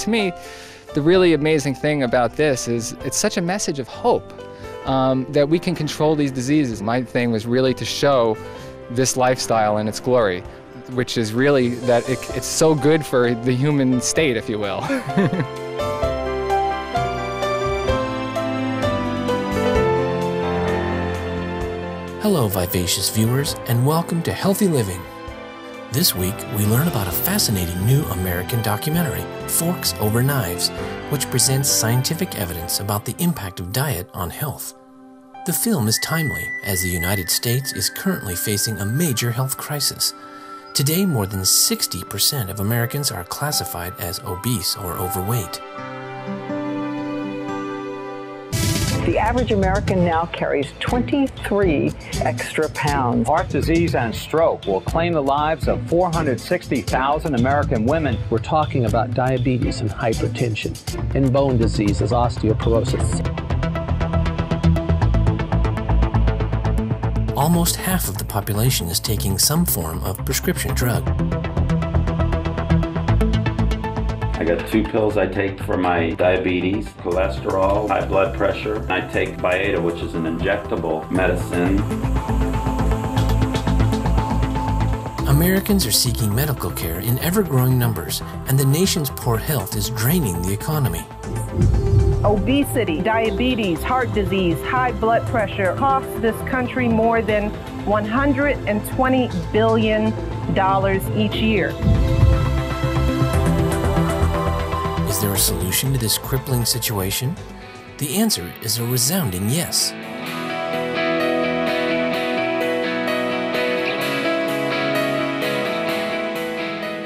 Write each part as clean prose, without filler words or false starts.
to me, the really amazing thing about this is it's such a message of hope that we can control these diseases. My thing was really to show this lifestyle in its glory, which is really that it's so good for the human state, if you will. Hello, vivacious viewers, and welcome to Healthy Living. This week, we learn about a fascinating new American documentary, Forks Over Knives, which presents scientific evidence about the impact of diet on health. The film is timely, as the United States is currently facing a major health crisis. Today, more than 60% of Americans are classified as obese or overweight. The average American now carries 23 extra pounds. Heart disease and stroke will claim the lives of 460,000 American women. We're talking about diabetes and hypertension and bone diseases, osteoporosis. Almost half of the population is taking some form of prescription drug. I got 2 pills I take for my diabetes, cholesterol, high blood pressure. I take Byetta, which is an injectable medicine. Americans are seeking medical care in ever-growing numbers, and the nation's poor health is draining the economy. Obesity, diabetes, heart disease, high blood pressure cost this country more than $120 billion each year. Is there a solution to this crippling situation? The answer is a resounding yes.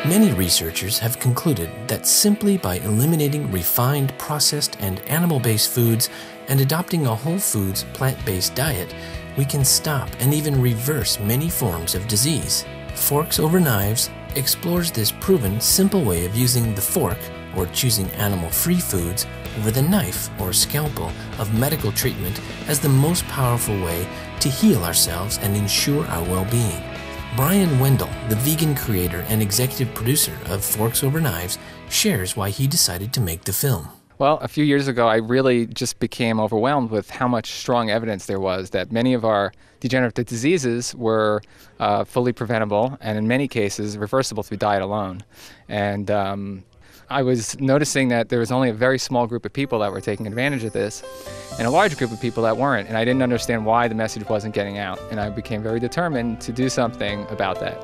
Many researchers have concluded that simply by eliminating refined, processed, and animal-based foods and adopting a whole foods, plant-based diet, we can stop and even reverse many forms of disease. Forks Over Knives explores this proven, simple way of using the fork, or choosing animal-free foods, over the knife or scalpel of medical treatment as the most powerful way to heal ourselves and ensure our well-being. Brian Wendell, the vegan creator and executive producer of Forks Over Knives, shares why he decided to make the film. Well, a few years ago, I really just became overwhelmed with how much strong evidence there was that many of our degenerative diseases were fully preventable and in many cases reversible through diet alone. And I was noticing that there was only a very small group of people that were taking advantage of this and a large group of people that weren't. And I didn't understand why the message wasn't getting out. And I became very determined to do something about that.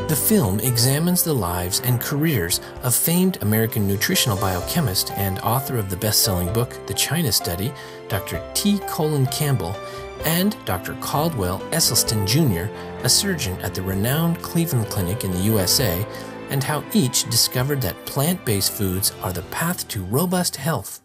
The film examines the lives and careers of famed American nutritional biochemist and author of the best-selling book, The China Study, Dr. T. Colin Campbell, and Dr. Caldwell Esselstyn Jr., a surgeon at the renowned Cleveland Clinic in the USA, and how each discovered that plant-based foods are the path to robust health.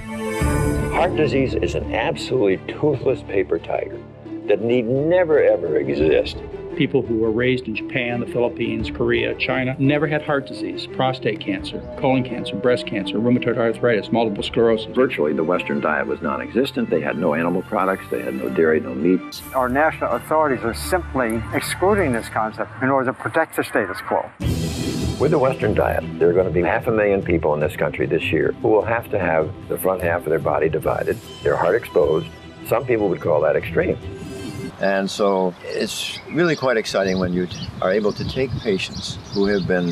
Heart disease is an absolutely toothless paper tiger that need never ever exist. People who were raised in Japan, the Philippines, Korea, China, never had heart disease, prostate cancer, colon cancer, breast cancer, rheumatoid arthritis, multiple sclerosis. Virtually, the Western diet was non-existent. They had no animal products. They had no dairy, no meat. Our national authorities are simply excluding this concept in order to protect the status quo. With the Western diet, there are going to be 500,000 people in this country this year who will have to have the front half of their body divided, their heart exposed. Some people would call that extreme. And so it's really quite exciting when you are able to take patients who have been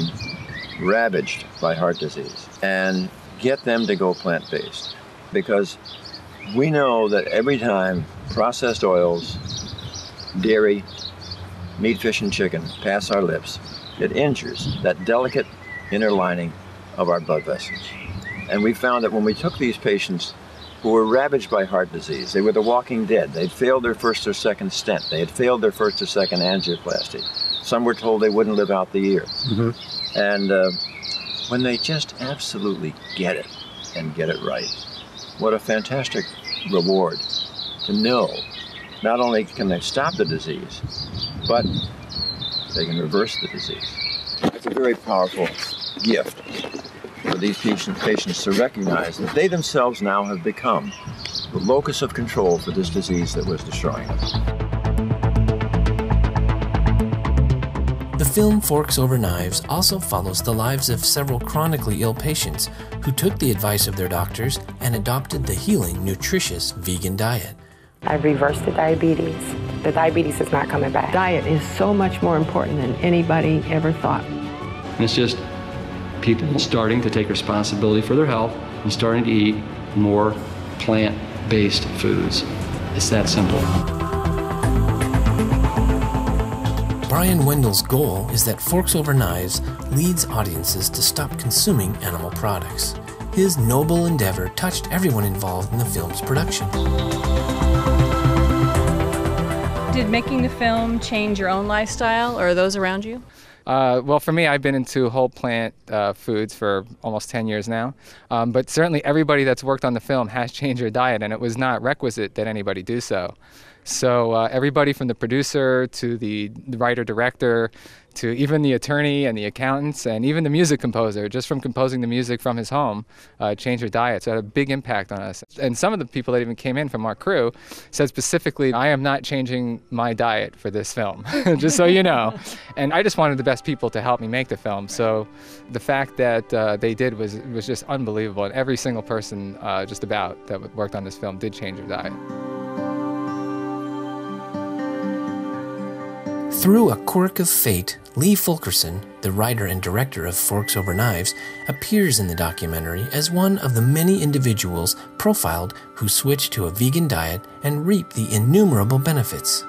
ravaged by heart disease and get them to go plant-based. Because we know that every time processed oils, dairy, meat, fish, and chicken pass our lips, it injures that delicate inner lining of our blood vessels. And we found that when we took these patients who were ravaged by heart disease, they were the walking dead. They'd failed their first or second stent. They had failed their first or second angioplasty. Some were told they wouldn't live out the year. Mm-hmm. And when they just absolutely get it and get it right, what a fantastic reward to know not only can they stop the disease, but they can reverse the disease. It's a very powerful gift for these patients to recognize that they themselves now have become the locus of control for this disease that was destroying them. The The film Forks Over Knives also follows the lives of several chronically ill patients who took the advice of their doctors and adopted the healing, nutritious vegan diet. I've reversed the diabetes. The diabetes is not coming back. Diet is so much more important than anybody ever thought. And it's just people starting to take responsibility for their health and starting to eat more plant-based foods. It's that simple. Brian Wendell's goal is that Forks Over Knives leads audiences to stop consuming animal products. His noble endeavor touched everyone involved in the film's production. Did making the film change your own lifestyle or those around you? Well, for me, I've been into whole plant foods for almost 10 years now. But certainly everybody that's worked on the film has changed their diet, and it was not requisite that anybody do so. So everybody from the producer to the writer-director to even the attorney and the accountants and even the music composer, just from composing the music from his home, changed their diet. So it had a big impact on us. And some of the people that even came in from our crew said specifically, I am not changing my diet for this film, just so you know. And I just wanted the best people to help me make the film. So the fact that they did was just unbelievable. And every single person just about that worked on this film did change their diet. Through a quirk of fate, Lee Fulkerson, the writer and director of Forks Over Knives, appears in the documentary as one of the many individuals profiled who switched to a vegan diet and reap the innumerable benefits.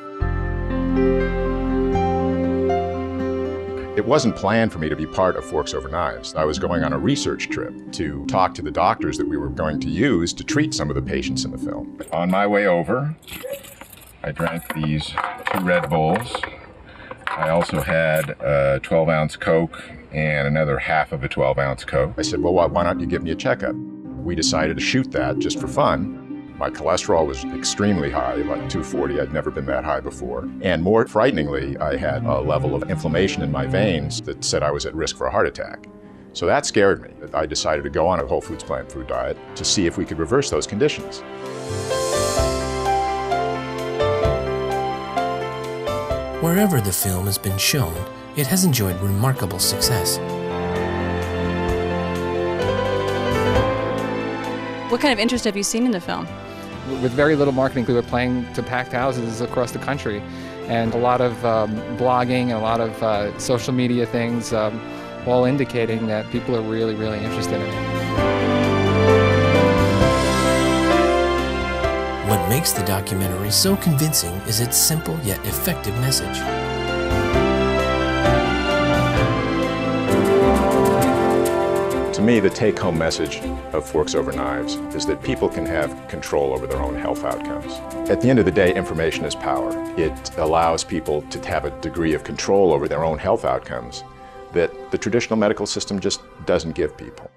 It wasn't planned for me to be part of Forks Over Knives. I was going on a research trip to talk to the doctors that we were going to use to treat some of the patients in the film. On my way over, I drank these 2 Red Bulls. I also had a 12-ounce Coke and another half of a 12-ounce Coke. I said, well, why don't you give me a checkup? We decided to shoot that just for fun. My cholesterol was extremely high, like 240. I'd never been that high before. And more frighteningly, I had a level of inflammation in my veins that said I was at risk for a heart attack. So that scared me. I decided to go on a whole foods plant food diet to see if we could reverse those conditions. Wherever the film has been shown, it has enjoyed remarkable success. What kind of interest have you seen in the film? With very little marketing, we were playing to packed houses across the country, and a lot of blogging and a lot of social media things, all indicating that people are really, really interested in it. What makes the documentary so convincing is its simple yet effective message. To me, the take-home message of Forks Over Knives is that people can have control over their own health outcomes. At the end of the day, information is power. It allows people to have a degree of control over their own health outcomes that the traditional medical system just doesn't give people.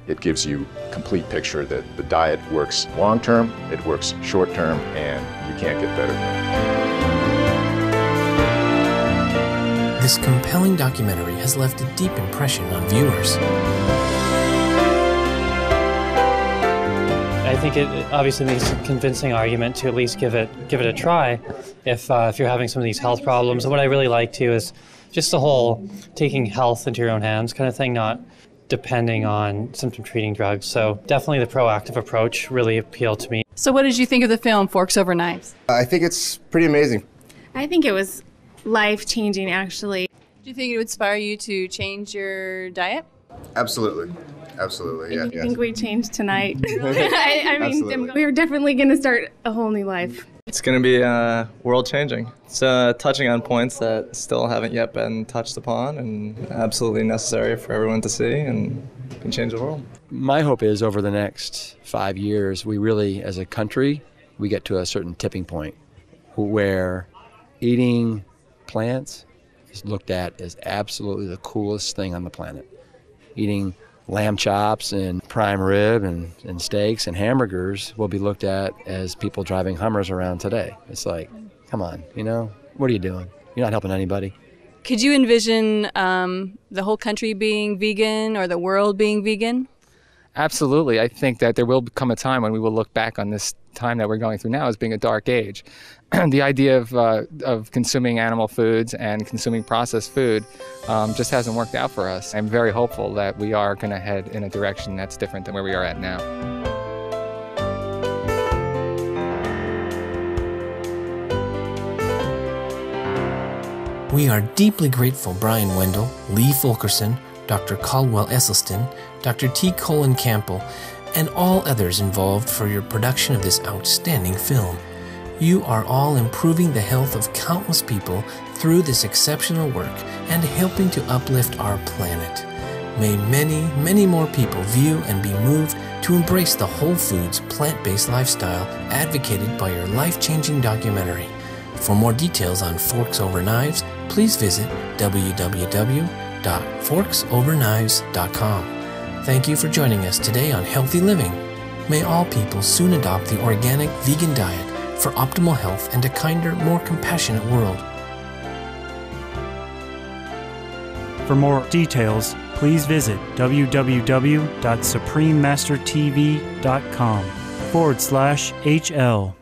It gives you a complete picture that the diet works long-term, it works short-term, and you can't get better than it. This compelling documentary has left a deep impression on viewers. I think it obviously makes a convincing argument to at least give it a try if you're having some of these health problems. And what I really like too is just the whole taking health into your own hands kind of thing, not depending on symptom treating drugs. So definitely the proactive approach really appealed to me. So what did you think of the film Forks Over Knives? I think it's pretty amazing. I think it was life-changing, actually. Do you think it would inspire you to change your diet? Absolutely. Absolutely, yeah. I think we changed tonight. I mean, we're definitely going to start a whole new life. It's going to be world-changing. It's touching on points that still haven't yet been touched upon and absolutely necessary for everyone to see and can change the world. My hope is over the next 5 years, we really, as a country, we get to a certain tipping point where eating plants is looked at as absolutely the coolest thing on the planet. Eating lamb chops and prime rib and steaks and hamburgers will be looked at as people driving Hummers around today. It's like, come on, what are you doing? You're not helping anybody. Could you envision the whole country being vegan or the world being vegan? Absolutely. I think that there will come a time when we will look back on this time that we're going through now as being a dark age. The idea of consuming animal foods and consuming processed food just hasn't worked out for us. I'm very hopeful that we are going to head in a direction that's different than where we are at now. We are deeply grateful Brian Wendell, Lee Fulkerson, Dr. Caldwell Esselstyn, Dr. T. Colin Campbell, and all others involved for your production of this outstanding film. You are all improving the health of countless people through this exceptional work and helping to uplift our planet. May many, many more people view and be moved to embrace the whole foods, plant-based lifestyle advocated by your life-changing documentary. For more details on Forks Over Knives, please visit www.forksoverknives.com. Thank you for joining us today on Healthy Living. May all people soon adopt the organic vegan diet for optimal health and a kinder, more compassionate world. For more details, please visit www.suprememastertv.com/HL.